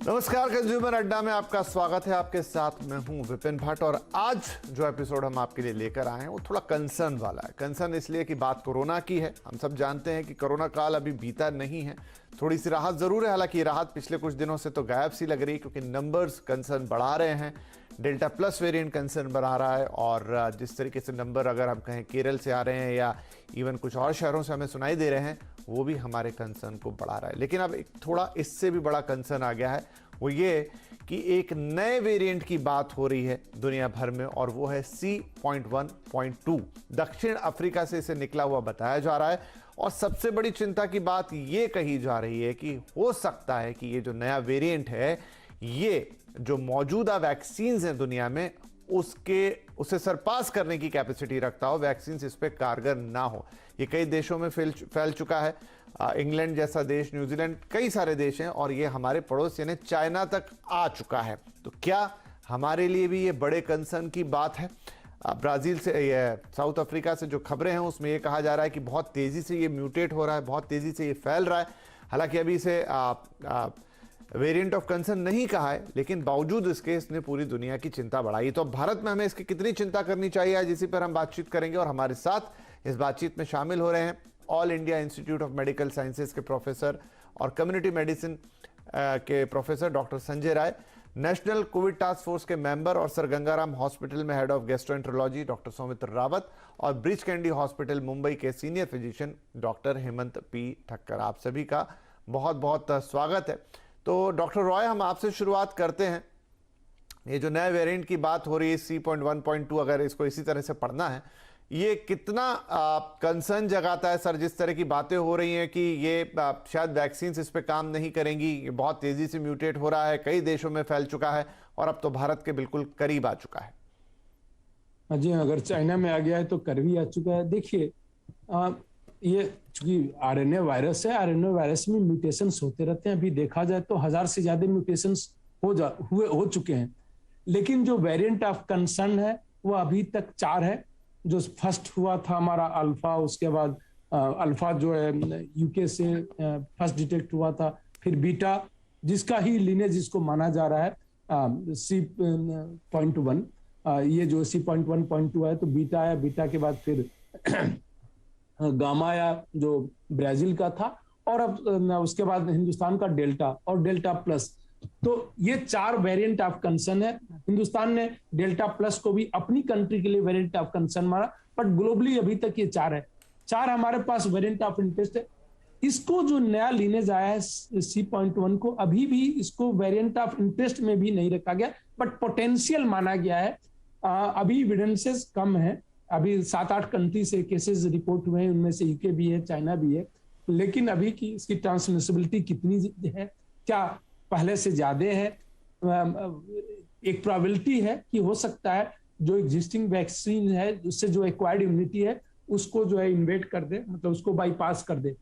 नमस्कार, कंज्यूमर अड्डा में आपका स्वागत है। आपके साथ मैं हूं विपिन भट्ट और आज जो एपिसोड हम आपके लिए लेकर आए हैं वो थोड़ा कंसर्न वाला है। कंसर्न इसलिए कि बात कोरोना की है। हम सब जानते हैं कि कोरोना काल अभी बीता नहीं है, थोड़ी सी राहत जरूर है। हालांकि राहत पिछले कुछ दिनों से तो गायब सी लग रही है क्योंकि नंबर्स कंसर्न बढ़ा रहे हैं। डेल्टा प्लस वेरिएंट कंसर्न बढ़ा रहा है और जिस तरीके से नंबर अगर हम कहें केरल से आ रहे हैं या इवन कुछ और शहरों से हमें सुनाई दे रहे हैं, वो भी हमारे कंसर्न को बढ़ा रहा है। लेकिन अब एक थोड़ा इससे भी बड़ा कंसर्न आ गया है, वो ये कि एक नए वेरिएंट की बात हो रही है दुनिया भर में और वो है C.1.2। दक्षिण अफ्रीका से इसे निकला हुआ बताया जा रहा है और सबसे बड़ी चिंता की बात ये कही जा रही है कि हो सकता है कि ये जो नया वेरिएंट है, ये जो मौजूदा वैक्सीन्स हैं दुनिया में उसे सरपास करने की कैपेसिटी रखता हो, वैक्सीन्स इस पे कारगर ना हो। ये कई देशों में फैल चुका है। इंग्लैंड जैसा देश, न्यूजीलैंड, कई सारे देश हैं और ये हमारे पड़ोस यानी चाइना तक आ चुका है। तो क्या हमारे लिए भी ये बड़े कंसर्न की बात है? ब्राजील से, साउथ अफ्रीका से जो खबरें हैं उसमें ये कहा जा रहा है कि बहुत तेजी से ये म्यूटेट हो रहा है, बहुत तेजी से ये फैल रहा है। हालांकि अभी इसे वेरिएंट ऑफ कंसर्न नहीं कहा है, लेकिन बावजूद इसके इसने पूरी दुनिया की चिंता बढ़ाई। तो अब भारत में हमें इसकी कितनी चिंता करनी चाहिए, आज इसी पर हम बातचीत करेंगे। और हमारे साथ इस बातचीत में शामिल हो रहे हैं All India Institute of Medical Sciences के प्रोफेसर और कम्युनिटी मेडिसिन के professor doctor Sanjay Rai, national Covid task force के मेंबर और सर गंगाराम हॉस्पिटल में head of gastroenterology doctor Saumitra Rawat और ब्रीच कैंडी हॉस्पिटल मुंबई के senior physician doctor Hemant P Thakkar. आप सभी का बहुत बहुत स्वागत है। तो डॉक्टर रॉय, हम आपसे शुरुआत करते हैं। ये जो नए वेरिएंट की बात हो रही है C.1.2, अगर इसको इसी तरह से पढ़ना है, ये कितना कंसर्न जगाता है सर? जिस तरह की बातें हो रही हैं कि ये शायद वैक्सीन्स इस पे काम नहीं करेंगी, ये बहुत तेजी से म्यूटेट हो रहा है, कई देशों में फैल चुका है और अब तो भारत के बिल्कुल करीब आ चुका है। जी, अगर चाइना में आ गया है तो कर भी आ चुका है। देखिए, ये चूंकि आरएनए वायरस है, आरएनए वायरस में म्यूटेशंस होते रहते हैं। अभी देखा जाए तो 1000 से ज्यादा म्यूटेशंस हो चुके हैं, लेकिन जो वेरिएंट ऑफ कंसर्न है वो अभी तक 4 है। जो फर्स्ट हुआ था हमारा अल्फा, उसके बाद अल्फा जो है यूके से फर्स्ट डिटेक्ट हुआ था, फिर बीटा जिसका ही लीनेज जिसको माना जा रहा है C.1। ये जो C.1.2 है तो बीटा आया, बीटा के बाद फिर गामा आया जो ब्राजील का था, और अब उसके बाद हिंदुस्तान का डेल्टा और डेल्टा प्लस। तो ये 4 वेरिएंट ऑफ कंसर्न है। हिंदुस्तान ने डेल्टा प्लस को भी अपनी कंट्री के लिए वेरिएंट ऑफ कंसर्न माना, बट ग्लोबली अभी तक ये 4 है। 4 हमारे पास वेरिएंट ऑफ इंटरेस्ट है। इसको जो नया लीनेज आया है C.1 को, अभी भी इसको वेरिएंट ऑफ इंटरेस्ट में भी नहीं रखा गया, बट पोटेंशियल माना गया है। अभी एविडेंसेस कम है। अभी 7-8 कंट्री से केसेस रिपोर्ट हुए हैं, उनमें से यूके भी है, चाइना भी है। लेकिन अभी की इसकी ट्रांसमिसिबिलिटी कितनी है, क्या पहले से ज्यादा है? एक प्रोबेबिलिटी है कि हो सकता है जो एग्जिस्टिंग वैक्सीन है उससे जो एक्वायर्ड इम्यूनिटी है उसको जो है इन्वेड कर दे, मतलब उसको बाईपास कर दे,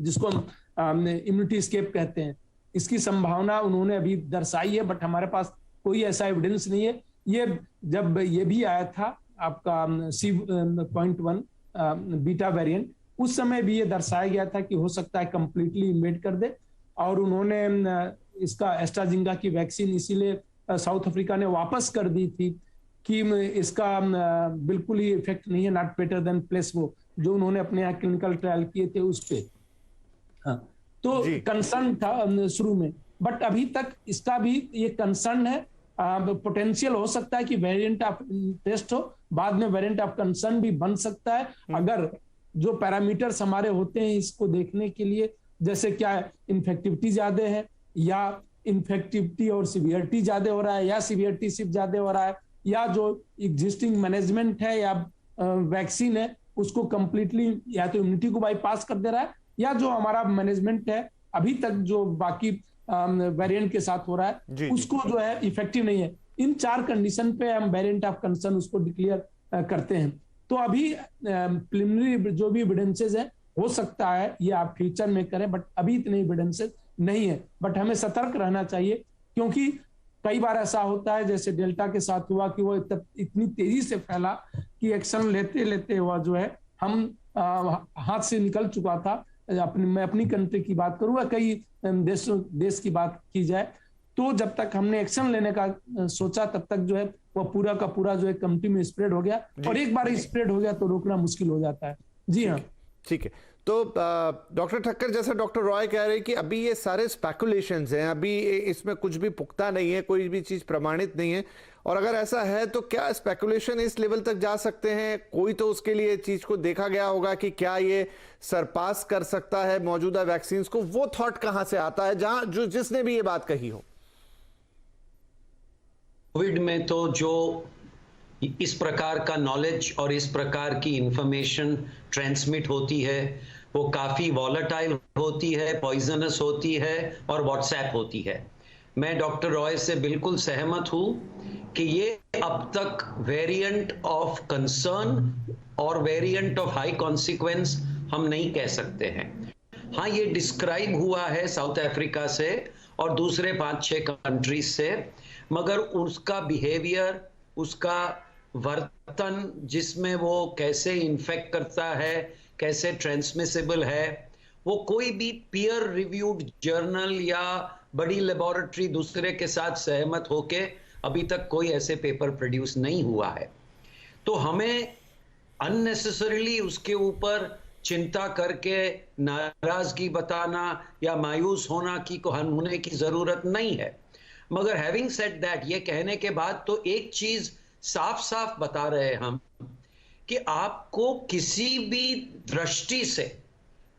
जिसको हम इम्यूनिटी एस्केप कहते हैं। इसकी संभावना उन्होंने अभी दर्शाई है, बट हमारे पास कोई ऐसा एविडेंस नहीं है। ये जब ये भी आया था आपका C.1 बीटा वेरिएंट, उस समय भी ये दर्शाया गया था कि हो सकता है कंप्लीटली इन्वेड कर दे, और उन्होंने इसका एस्ट्राजेनेका की वैक्सीन इसीलिए साउथ अफ्रीका ने वापस कर दी थी कि इसका बिल्कुल ही इफेक्ट नहीं है, नॉट बेटर देन प्लेसबो, जो उन्होंने अपने यहाँ क्लिनिकल ट्रायल किए थे उस पे। हाँ, तो कंसर्न था शुरू में, बट अभी तक इसका भी ये कंसर्न है। पोटेंशियल हो सकता है कि वेरिएंट ऑफ इंटरेस्ट हो, बाद में वेरिएंट ऑफ कंसर्न भी बन सकता है, अगर जो पैरामीटर्स हमारे होते हैं इसको देखने के लिए, जैसे क्या इन्फेक्टिविटी ज्यादा है या इन्फेक्टिविटी और सीवियरिटी ज्यादा हो रहा है, या सीवियरिटी सिर्फ ज्यादा हो रहा है, या जो एग्जिस्टिंग मैनेजमेंट है या वैक्सीन है उसको कंप्लीटली या तो इम्यूनिटी को बाईपास कर दे रहा है, या जो हमारा मैनेजमेंट है अभी तक जो बाकी वेरिएंट के साथ हो रहा है उसको जो है इफेक्टिव नहीं है। इन 4 कंडीशन पे हम वेरिएंट ऑफ कंसर्न उसको डिक्लेयर करते हैं। तो अभी प्रिलिमिनरी जो भी एविडेंसेस है, हो सकता है ये आप फ्यूचर में करें, बट अभी इतने एविडेंसेस नहीं है। बट हमें सतर्क रहना चाहिए, क्योंकि कई बार ऐसा होता है जैसे डेल्टा के साथ हुआ कि वो इतनी तेजी से फैला कि एक्शन लेते लेते हुआ जो है हम हाथ से निकल चुका था, मैं अपनी कंट्री की बात करूंगा, कई देश की बात की जाए, तो जब तक हमने एक्शन लेने का सोचा तब तक जो है वह पूरा का पूरा जो है कम्युनिटी में स्प्रेड हो गया, और एक बार स्प्रेड हो गया तो रोकना मुश्किल हो जाता है। जी हाँ, ठीक है। तो डॉक्टर ठक्कर, जैसा डॉक्टर रॉय कह रहे हैं कि अभी ये सारे स्पेकुलेशंस हैं, अभी इसमें कुछ भी पुख्ता नहीं है, कोई भी चीज प्रमाणित नहीं है, और अगर ऐसा है तो क्या स्पेकुलेशन इस लेवल तक जा सकते हैं? कोई तो उसके लिए चीज को देखा गया होगा कि क्या ये सरपास कर सकता है मौजूदा वैक्सीन को? वो थॉट कहां से आता है जहां जिसने भी ये बात कही हो? कोविड में तो जो इस प्रकार का नॉलेज और इस प्रकार की इंफॉर्मेशन ट्रांसमिट होती है वो काफ़ी वॉलेटाइल होती है, पॉइजनस होती है और व्हाट्सएप होती है। मैं डॉक्टर रॉय से बिल्कुल सहमत हूं कि ये अब तक वेरिएंट ऑफ कंसर्न और वेरिएंट ऑफ हाई कॉन्सिक्वेंस हम नहीं कह सकते हैं। हाँ, ये डिस्क्राइब हुआ है साउथ अफ्रीका से और दूसरे 5-6 कंट्रीज से, मगर उसका बिहेवियर, उसका वर्तन, जिसमें वो कैसे इन्फेक्ट करता है, कैसे ट्रांसमिसिबल है, वो कोई भी पीयर रिव्यूड जर्नल या बड़ी लेबोरेटरी दूसरे के साथ सहमत होके अभी तक कोई ऐसे पेपर प्रोड्यूस नहीं हुआ है। तो हमें अननेसेसरीली उसके ऊपर चिंता करके नाराजगी बताना या मायूस होने की जरूरत नहीं है। मगर हैविंग सेड दैट, ये कहने के बाद तो एक चीज साफ साफ बता रहे हैं हम कि आपको किसी भी दृष्टि से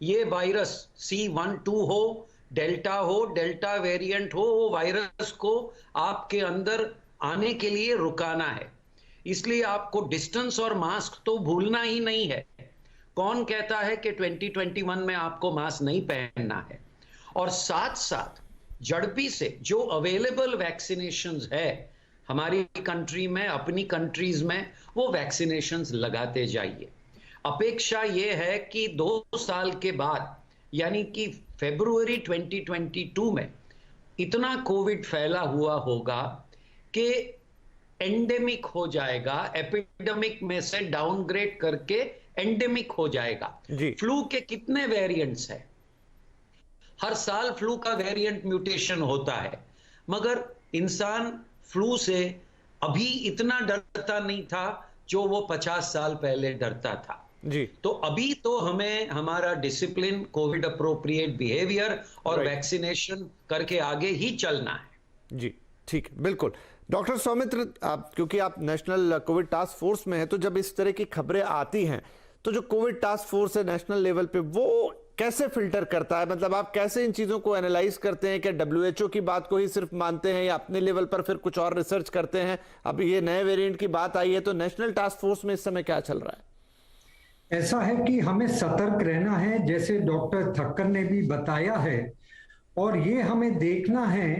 ये वायरस C12 हो, डेल्टा वेरिएंट हो, वो वायरस को आपके अंदर आने के लिए रुकाना है। इसलिए आपको डिस्टेंस और मास्क तो भूलना ही नहीं है। कौन कहता है कि 2021 में आपको मास्क नहीं पहनना है? और साथ साथ झड़पी से जो अवेलेबल वैक्सीनेशंस है हमारी कंट्री में, अपनी कंट्रीज में, वो वैक्सीनेशंस लगाते जाइए। अपेक्षा ये है कि 2 साल के बाद यानी कि फरवरी 2022 में इतना कोविड फैला हुआ होगा कि एंडेमिक हो जाएगा, एपिडेमिक में से डाउनग्रेड करके एंडेमिक हो जाएगा। फ्लू के कितने वेरिएंट्स हैं? हर साल फ्लू का वेरिएंट म्यूटेशन होता है, मगर इंसान फ्लू से अभी इतना डरता नहीं था जो वो 50 साल पहले डरता था। जी। तो अभी तो हमें हमारा डिसिप्लिन, कोविड अप्रोप्रिएट बिहेवियर और वैक्सीनेशन करके आगे ही चलना है। जी, ठीक है, बिल्कुल। डॉक्टर सौमित्र, क्योंकि आप नेशनल कोविड टास्क फोर्स में हैं, तो जब इस तरह की खबरें आती हैं तो जो कोविड टास्क फोर्स है नेशनल लेवल पे, वो कैसे फिल्टर करता है? मतलब आप कैसे इन चीजों को एनालाइज करते हैं? क्या WHO की बात को ही सिर्फ मानते हैं या अपने लेवल पर फिर कुछ और रिसर्च करते हैं? अब ये नए वेरिएंट की बात आई है तो नेशनल टास्क फोर्स में इस समय क्या चल रहा है? ऐसा है कि हमें सतर्क रहना है, जैसे डॉक्टर ठक्कर ने भी बताया है, और ये हमें देखना है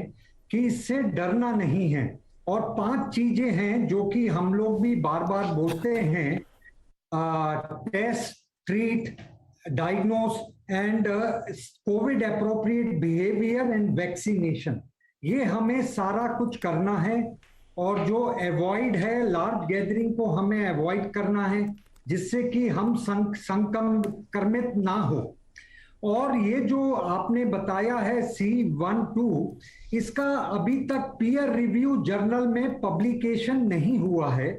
कि इससे डरना नहीं है। और 5 चीजें हैं जो कि हम लोग भी बार बार बोलते हैं: test, treat, diagnose and Covid appropriate behaviour and vaccination. ये हमें सारा कुछ करना है। और जो अवॉइड है, लार्ज गैदरिंग को हमें अवॉइड करना है, जिससे कि हम संक्रमित ना हो। और ये जो आपने बताया है C12, इसका अभी तक पीयर रिव्यू जर्नल में पब्लिकेशन नहीं हुआ है।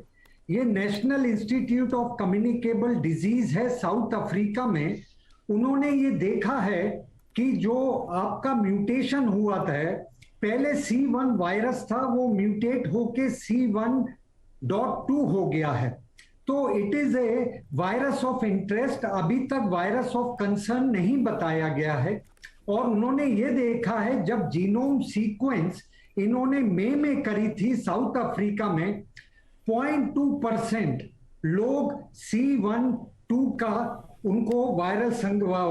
ये national institute of communicable disease है साउथ अफ्रीका में। उन्होंने ये देखा है कि जो आपका म्यूटेशन हुआ था, पहले C1 वायरस था, वो म्यूटेट होके C1.2 हो गया है। तो it is a virus of interest, अभी तक वायरस ऑफ कंसर्न नहीं बताया गया है। और उन्होंने ये देखा है, जब जीनोम सीक्वेंस इन्होंने मई में करी थी साउथ अफ्रीका में, 0.2% लोग C12 का उनको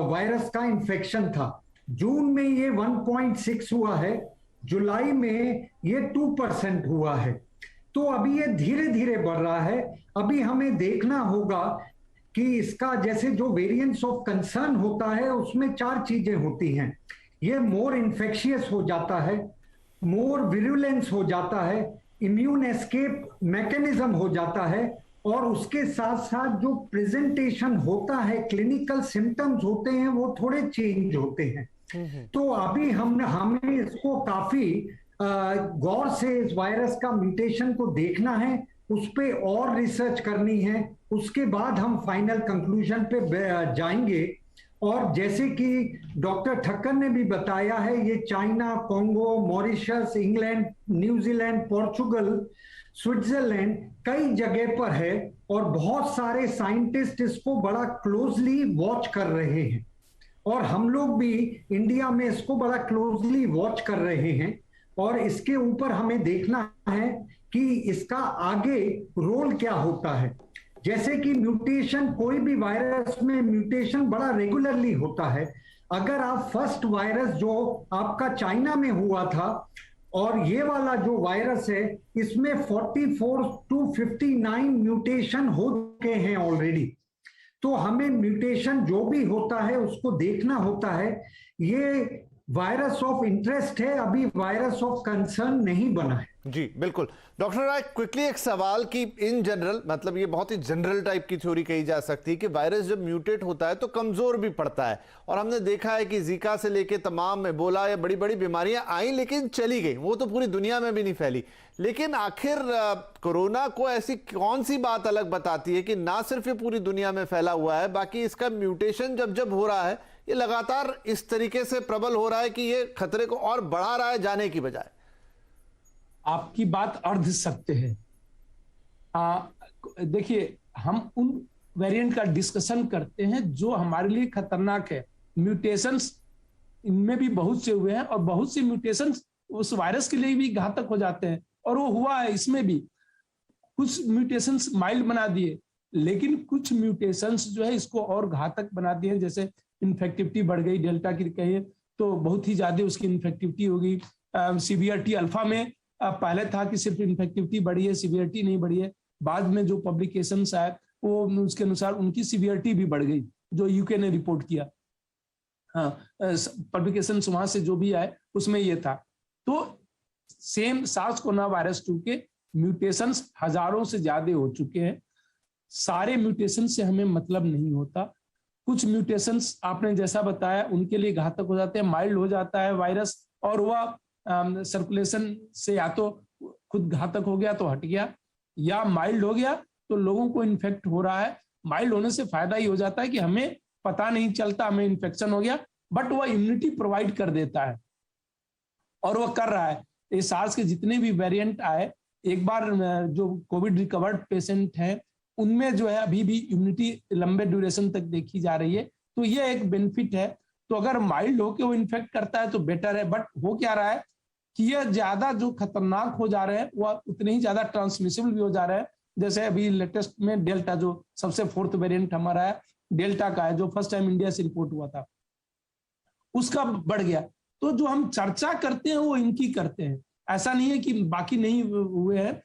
वायरस का इन्फेक्शन था। जून में ये 1.6 हुआ है, जुलाई में ये 2% हुआ है। तो अभी ये धीरे धीरे बढ़ रहा है। अभी हमें देखना होगा कि इसका जैसे जो वेरिएंट्स ऑफ कंसर्न होता है उसमें 4 चीजें होती हैं। ये मोर इन्फेक्शियस हो जाता है, मोर विरुलेंस हो जाता है, इम्यून एस्केप मैकेनिज्म हो जाता है, और उसके साथ साथ जो प्रेजेंटेशन होता है, क्लिनिकल सिम्टम्स होते हैं, वो थोड़े चेंज होते हैं। तो अभी हमें इसको काफी गौर से इस वायरस का म्यूटेशन को देखना है, उस पे और रिसर्च करनी है, उसके बाद हम फाइनल कंक्लूजन पे जाएंगे। और जैसे कि डॉक्टर ठक्कर ने भी बताया है, ये China, Congo, Mauritius, England, New Zealand, Portugal, Switzerland कई जगह पर है और बहुत सारे साइंटिस्ट इसको बड़ा क्लोजली वॉच कर रहे हैं और हम लोग भी इंडिया में इसको बड़ा क्लोजली वॉच कर रहे हैं। और इसके ऊपर हमें देखना है कि इसका आगे रोल क्या होता है। जैसे कि म्यूटेशन, कोई भी वायरस में म्यूटेशन बड़ा रेगुलरली होता है। अगर आप फर्स्ट वायरस जो आपका चाइना में हुआ था और ये वाला जो वायरस है, इसमें 44 to 59 म्यूटेशन हो चुके हैं ऑलरेडी। तो हमें म्यूटेशन जो भी होता है उसको देखना होता है। ये वायरस ऑफ इंटरेस्ट है, अभी वायरस ऑफ कंसर्न नहीं बना है। जी बिल्कुल। डॉक्टर राय, क्विकली एक सवाल कि इन जनरल, मतलब ये बहुत ही जनरल टाइप की थ्योरी कही जा सकती है कि वायरस जब म्यूटेट होता है तो कमजोर भी पड़ता है, और हमने देखा है कि जीका से लेके तमाम एबोला या बड़ी बड़ी बीमारियां आई लेकिन चली गई, वो तो पूरी दुनिया में भी नहीं फैली। लेकिन आखिर कोरोना को ऐसी कौन सी बात अलग बताती है कि ना सिर्फ ये पूरी दुनिया में फैला हुआ है, बाकी इसका म्यूटेशन जब जब हो रहा है ये लगातार इस तरीके से प्रबल हो रहा है कि ये खतरे को और बढ़ा रहा है जाने की बजाय? आपकी बात अर्ध सत्य है। देखिए, हम उन वेरिएंट का डिस्कशन करते हैं जो हमारे लिए खतरनाक है। म्यूटेशंस इनमें भी बहुत से हुए हैं और बहुत सी म्यूटेशंस उस वायरस के लिए भी घातक हो जाते हैं, और वो हुआ है इसमें भी। कुछ म्यूटेशंस माइल्ड बना दिए, लेकिन कुछ म्यूटेशंस जो है इसको और घातक बना दिए। जैसे इन्फेक्टिविटी बढ़ गई, डेल्टा की कहिए तो बहुत ही ज्यादा उसकी इन्फेक्टिविटी होगी। सीवीआरटी अल्फा में पहले था कि सिर्फ इन्फेक्टिविटी बढ़ी है, सीवीआरटी नहीं बढ़ी है। बाद में जो पब्लिकेशंस आए वो उसके अनुसार उनकी सीवीआरटी भी बढ़ गई, जो यूके ने रिपोर्ट किया। पब्लिकेशन वहां से जो भी आए उसमें ये था। तो सेम सार्स कोरोना वायरस 2 के म्यूटेशंस हजारों से ज्यादा हो चुके हैं। सारे म्यूटेशन से हमें मतलब नहीं होता। कुछ म्यूटेशंस आपने जैसा बताया उनके लिए घातक हो जाते हैं, माइल्ड हो जाता है वायरस, और वह सर्कुलेशन से या तो खुद घातक हो गया तो हट गया, या माइल्ड हो गया तो लोगों को इन्फेक्ट हो रहा है। माइल्ड होने से फायदा ही हो जाता है कि हमें पता नहीं चलता हमें इन्फेक्शन हो गया, बट वह इम्यूनिटी प्रोवाइड कर देता है, और वह कर रहा है। ये सार्स के जितने भी वेरिएंट आए, एक बार जो कोविड रिकवर्ड पेशेंट हैं उनमें जो है अभी भी इम्यूनिटी लंबे ड्यूरेशन तक देखी जा रही है। तो ये एक बेनिफिट है। तो अगर माइल्ड होके वो इन्फेक्ट करता है तो बेटर है, बट हो क्या रहा है कि ये ज्यादा जो खतरनाक हो जा रहे हैं वह उतने ही ज्यादा ट्रांसमिसिबल भी हो जा रहे हैं। जैसे अभी लेटेस्ट में डेल्टा, जो सबसे 4th वेरिएंट हमारा है, डेल्टा का है, जो फर्स्ट टाइम इंडिया से रिपोर्ट हुआ था, उसका बढ़ गया। तो जो हम चर्चा करते हैं वो इनकी करते हैं, ऐसा नहीं है कि बाकी नहीं हुए हैं।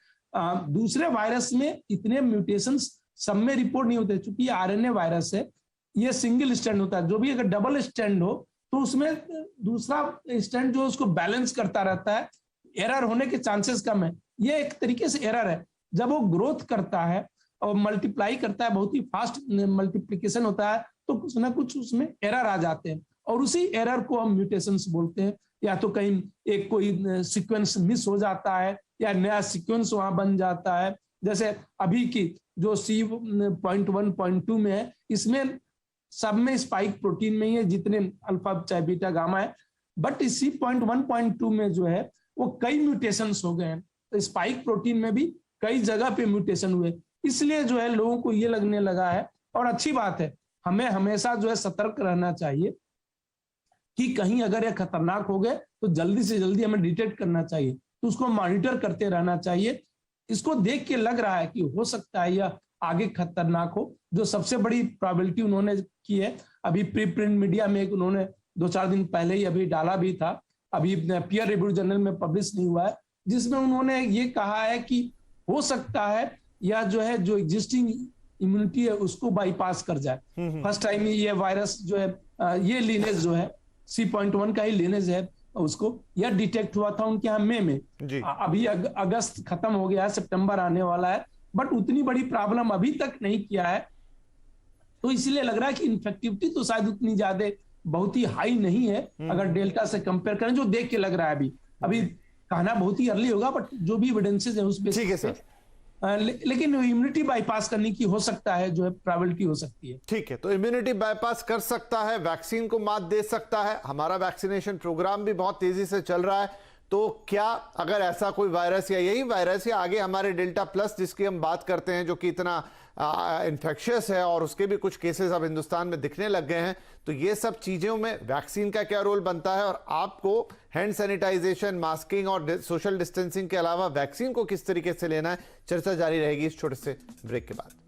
दूसरे वायरस में इतने म्यूटेशंस सब में रिपोर्ट नहीं होते, क्योंकि ये आरएनए वायरस है, ये सिंगल स्टैंड होता है। जो भी अगर डबल स्टैंड हो तो उसमें दूसरा स्टैंड जो उसको बैलेंस करता रहता है, एरर होने के चांसेस कम है। ये एक तरीके से एरर है। जब वो ग्रोथ करता है और मल्टीप्लाई करता है, बहुत ही फास्ट मल्टीप्लिकेशन होता है, तो कुछ ना कुछ उसमें एरर आ जाते हैं, और उसी एरर को हम म्यूटेशंस बोलते हैं। या तो कहीं एक कोई सीक्वेंस मिस हो जाता है या नया सीक्वेंस वहां बन जाता है। जैसे अभी की जो C.1.2 में है, इसमें सब में स्पाइक प्रोटीन में ही है, जितने अल्फा चाहे बीटा गामा है, बट C.1.2 में जो है वो कई म्यूटेशंस हो गए हैं। तो स्पाइक प्रोटीन में भी कई जगह पे म्यूटेशन हुए, इसलिए जो है लोगों को ये लगने लगा है। और अच्छी बात है, हमें हमेशा जो है सतर्क रहना चाहिए कि कहीं अगर ये खतरनाक हो गए तो जल्दी से जल्दी हमें डिटेक्ट करना चाहिए, तो उसको मॉनिटर करते रहना चाहिए। इसको देख के लग रहा है कि हो सकता है यह आगे खतरनाक हो। जो सबसे बड़ी प्रोबेबिलिटी उन्होंने की है, अभी प्री प्रिंट मीडिया में एक उन्होंने 2-4 दिन पहले ही अभी डाला भी था, अभी पीयर रिव्यू जर्नल में पब्लिश नहीं हुआ है, जिसमें उन्होंने ये कहा है कि हो सकता है यह जो है जो एग्जिस्टिंग इम्यूनिटी है उसको बाईपास कर जाए। फर्स्ट टाइम ये वायरस जो है, ये लीनेज जो है C.1 का ही लीनेज है, उसको यह डिटेक्ट हुआ था उनके यहाँ मई में। अभी अगस्त खत्म हो गया है, सितंबर आने वाला है, बट उतनी बड़ी प्रॉब्लम अभी तक नहीं किया है। तो इसलिए लग रहा है कि इन्फेक्टिविटी तो शायद उतनी ज्यादा बहुत ही हाई नहीं है अगर डेल्टा से कंपेयर करें, जो देख के लग रहा है। अभी कहना बहुत ही अर्ली होगा, बट जो भी एविडेंसेस है उस बेसिस पे लेकिन इम्यूनिटी बाईपास करने की हो सकता है, जो है प्रोबेबिलिटी हो सकती है। ठीक है, तो इम्यूनिटी बाईपास कर सकता है, वैक्सीन को मात दे सकता है। हमारा वैक्सीनेशन प्रोग्राम भी बहुत तेजी से चल रहा है। तो क्या अगर ऐसा कोई वायरस या यही वायरस या आगे हमारे डेल्टा प्लस जिसकी हम बात करते हैं, जो कि इतना इन्फेक्शियस है और उसके भी कुछ केसेस अब हिंदुस्तान में दिखने लग गए हैं, तो ये सब चीजों में वैक्सीन का क्या रोल बनता है और आपको हैंड सैनिटाइजेशन, मास्किंग और सोशल डिस्टेंसिंग के अलावा वैक्सीन को किस तरीके से लेना है, चर्चा जारी रहेगी इस छोटे से ब्रेक के बाद।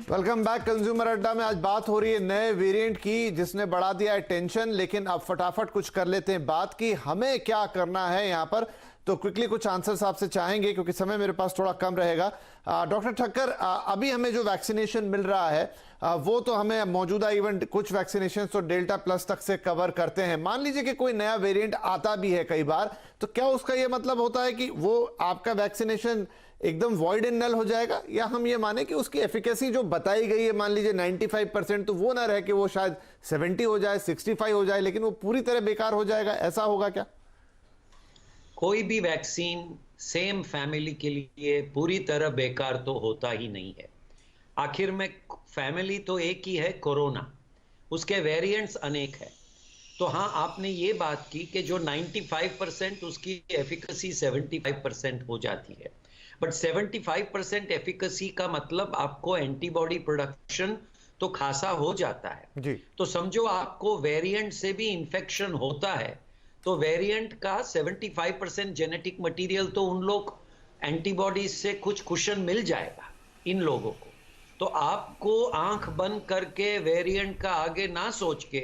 Welcome back. कंज्यूमर अड्डा में आज बात हो रही है नए वेरिएंट की, जिसने बढ़ा दिया है टेंशन। लेकिन अब फटाफट कुछ कर लेते हैं बात की हमें क्या करना है यहाँ पर। तो क्विकली कुछ आंसर्स आपसे चाहेंगे क्योंकि समय मेरे पास थोड़ा कम रहेगा। डॉक्टर ठक्कर, अभी हमें जो वैक्सीनेशन मिल रहा है वो तो हमें मौजूदा इवेंट कुछ वैक्सीनेशन तो डेल्टा प्लस तक से कवर करते हैं। मान लीजिए कि कोई नया वेरिएंट आता भी है कई बार, तो क्या उसका ये मतलब होता है कि वो आपका वैक्सीनेशन एकदम वॉइड एंड नल हो जाएगा, या हम ये माने कि उसकी एफिकेसी जो बताई गई है मान लीजिए 95%, तो वो ना रहे कि वो शायद 70 हो जाए, 65 हो जाए, लेकिन वो पूरी तरह बेकार हो जाएगा, ऐसा होगा क्या? कोई भी वैक्सीन सेम फैमिली के लिए पूरी तरह बेकार तो होता ही नहीं है। आखिर में फैमिली तो एक ही है, कोरोना, उसके वेरिएंट्स अनेक है। तो हाँ, आपने ये बात की कि जो 95% उसकी एफिकेसी 75% हो जाती है, बट 75% एफिकेसी का मतलब आपको एंटीबॉडी प्रोडक्शन तो खासा हो जाता है जी। तो समझो आपको वेरिएंट से भी इंफेक्शन होता है, तो वेरिएंट का 75% जेनेटिक मटेरियल तो उन लोग एंटीबॉडीज से कुछ कुशन मिल जाएगा इन लोगों को। तो आपको आंख बंद करके वेरिएंट का आगे ना सोच के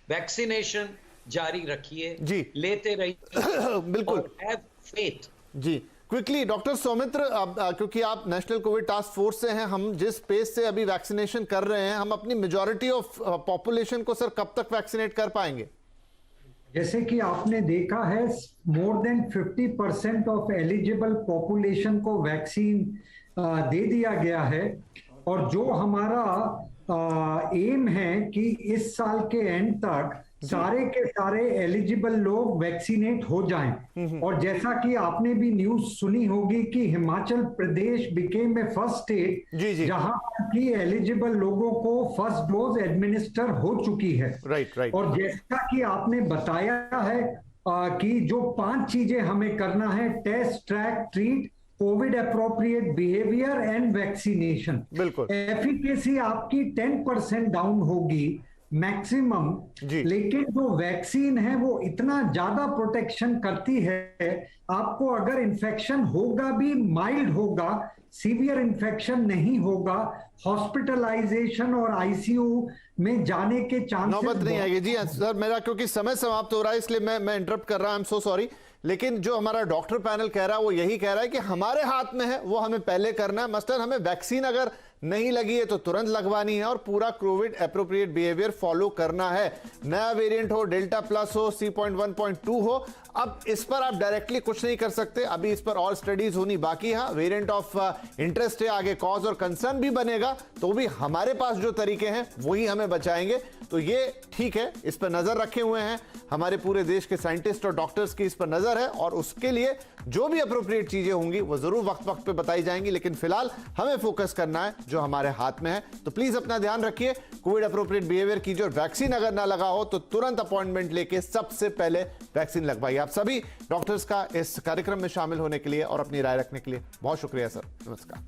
वैक्सीनेशन जारी रखिए, जी, लेते रहिए बिल्कुल, हैव फेथ। जी। क्विकली डॉक्टर सौमित्र, क्योंकि आप नेशनल कोविड टास्क फोर्स से हैं, हम जिस पेस से अभी वैक्सीनेशन कर रहे हैं, हम अपनी मेजॉरिटी ऑफ पॉपुलेशन को सर कब तक वैक्सीनेट कर पाएंगे? जैसे कि आपने देखा है, more than 50% of eligible population को वैक्सीन दे दिया गया है। और जो हमारा एम है कि इस साल के एंड तक सारे के सारे एलिजिबल लोग वैक्सीनेट हो जाएं। और जैसा कि आपने भी न्यूज सुनी होगी कि Himachal Pradesh became a first state जहां की एलिजिबल लोगों को फर्स्ट डोज एडमिनिस्टर हो चुकी है। राइट। और जैसा कि आपने बताया है कि जो 5 चीजें हमें करना है, test, track, treat, Covid appropriate behaviour and vaccination. बिल्कुल, एफिकेसी आपकी 10% डाउन होगी मैक्सिमम, लेकिन जो वैक्सीन है वो इतना ज्यादा प्रोटेक्शन करती है। आपको अगर इन्फेक्शन होगा भी माइल्ड होगा, सीवियर इन्फेक्शन नहीं होगा, हॉस्पिटलाइजेशन और आईसीयू में जाने के चांसेस नौबत नहीं आएगी। जी सर, मेरा क्योंकि समय समाप्त हो रहा है इसलिए मैं इंटरप्ट कर रहा हूं, आई एम सो सॉरी। लेकिन जो हमारा डॉक्टर पैनल कह रहा है वो यही कह रहा है कि हमारे हाथ में है, वो हमें पहले करना है। मसलन हमें वैक्सीन अगर नहीं लगी है तो तुरंत लगवानी है और पूरा कोविड एप्रोप्रिएट बिहेवियर फॉलो करना है। नया वेरिएंट हो, डेल्टा प्लस हो, C.1.2 हो, अब इस पर आप डायरेक्टली कुछ नहीं कर सकते, अभी इस पर और स्टडीज होनी बाकी है। वेरिएंट ऑफ इंटरेस्ट है, आगे कॉज और कंसर्न भी बनेगा, तो भी हमारे पास जो तरीके हैं वही हमें बचाएंगे। तो ये ठीक है, इस पर नजर रखे हुए हैं हमारे पूरे देश के साइंटिस्ट और डॉक्टर्स की, इस पर नजर है और उसके लिए जो भी अप्रोप्रिएट चीजें होंगी वो जरूर वक्त वक्त पे बताई जाएंगी। लेकिन फिलहाल हमें फोकस करना है जो हमारे हाथ में है। तो प्लीज अपना ध्यान रखिए, कोविड अप्रोप्रिएट बिहेवियर कीजिए और वैक्सीन अगर ना लगा हो तो तुरंत अपॉइंटमेंट लेके सबसे पहले वैक्सीन लगवाइए। आप सभी डॉक्टर्स का इस कार्यक्रम में शामिल होने के लिए और अपनी राय रखने के लिए बहुत शुक्रिया सर। नमस्कार।